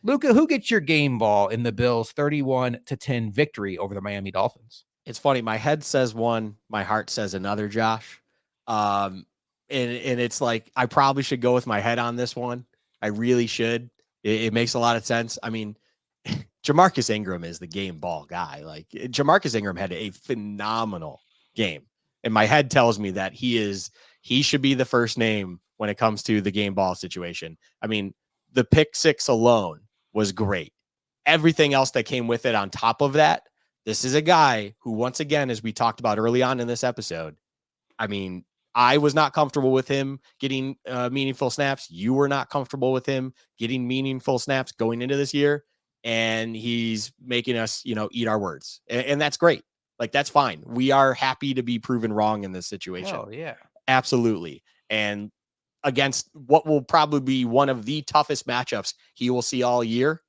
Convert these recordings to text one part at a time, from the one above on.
Luka, who gets your game ball in the Bills' 31-10 victory over the Miami Dolphins? It's funny. My head says one, my heart says another, Josh. And it's like I probably should go with my head on this one. I really should. It makes a lot of sense. I mean, Jamarcus Ingram is the game ball guy. Like Jamarcus Ingram had a phenomenal game, and my head tells me that he should be the first name when it comes to the game ball situation. I mean, the pick six alone was great. Everything else that came with it on top of that, this is a guy who, once again, as we talked about early on in this episode, I mean, I was not comfortable with him getting meaningful snaps. You were not comfortable with him getting meaningful snaps going into this year. And he's making us, eat our words. And that's great. Like, that's fine. We are happy to be proven wrong in this situation. Oh, yeah. Absolutely. And against what will probably be one of the toughest matchups he will see all year,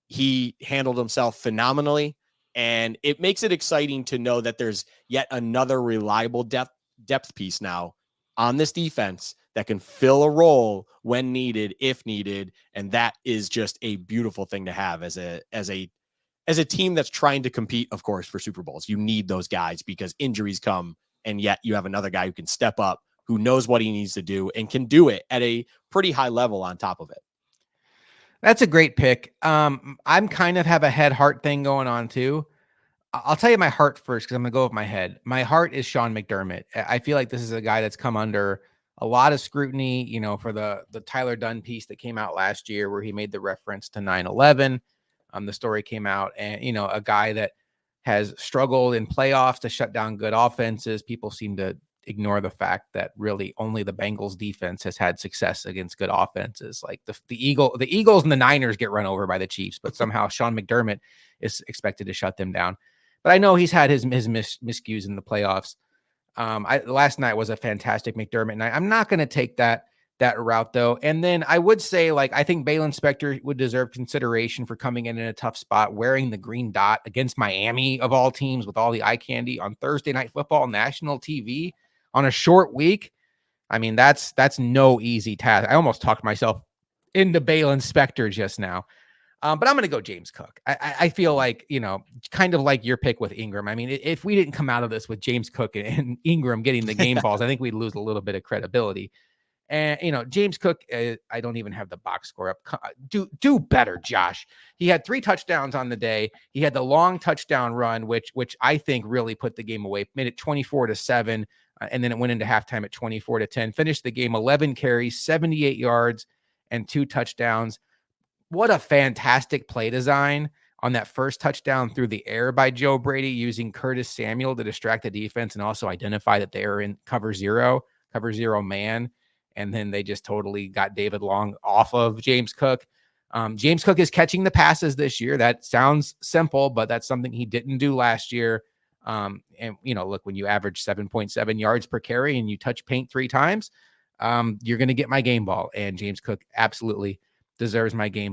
he handled himself phenomenally. And it makes it exciting to know that there's yet another reliable depth piece now on this defense that can fill a role when needed, if needed. And that is just a beautiful thing to have as a team that's trying to compete, of course, for Super Bowls. You need those guys because injuries come, and yet you have another guy who can step up, who knows what he needs to do and can do it at a pretty high level on top of it. That's a great pick. I'm kind of have a head heart thing going on too. I'll tell you my heart first because I'm going to go with my head. My heart is Sean McDermott. I feel like this is a guy that's come under a lot of scrutiny, for the Tyler Dunn piece that came out last year where he made the reference to 9/11. The story came out and, a guy that has struggled in playoffs to shut down good offenses. People seem to ignore the fact that really only the Bengals defense has had success against good offenses. Like the Eagles and the Niners get run over by the Chiefs, but somehow Sean McDermott is expected to shut them down. But I know he's had his miscues in the playoffs. Last night was a fantastic McDermott night. I'm not going to take that route though. And then I would say, I think Balen Spector would deserve consideration for coming in a tough spot, wearing the green dot against Miami of all teams with all the eye candy on Thursday Night Football, national TV on a short week. I mean, that's no easy task. I almost talked myself into Balen Spector just now. But I'm going to go James Cook. I feel like, kind of like your pick with Ingram. I mean, if we didn't come out of this with James Cook and Ingram getting the game balls, I think we'd lose a little bit of credibility. And, James Cook, I don't even have the box score up. Do better, Josh. He had 3 touchdowns on the day. He had the long touchdown run, which I think really put the game away, made it 24-7. And then it went into halftime at 24-10, finished the game 11 carries, 78 yards, and 2 touchdowns. What a fantastic play design on that first touchdown through the air by Joe Brady, using Curtis Samuel to distract the defense and also identify that they are in cover zero man. And then they just totally got David Long off of James Cook. James Cook is catching the passes this year. That sounds simple, but that's something he didn't do last year. And, look, when you average 7.7 yards per carry and you touch paint 3 times, you're going to get my game ball. And James Cook absolutely deserves my game ball.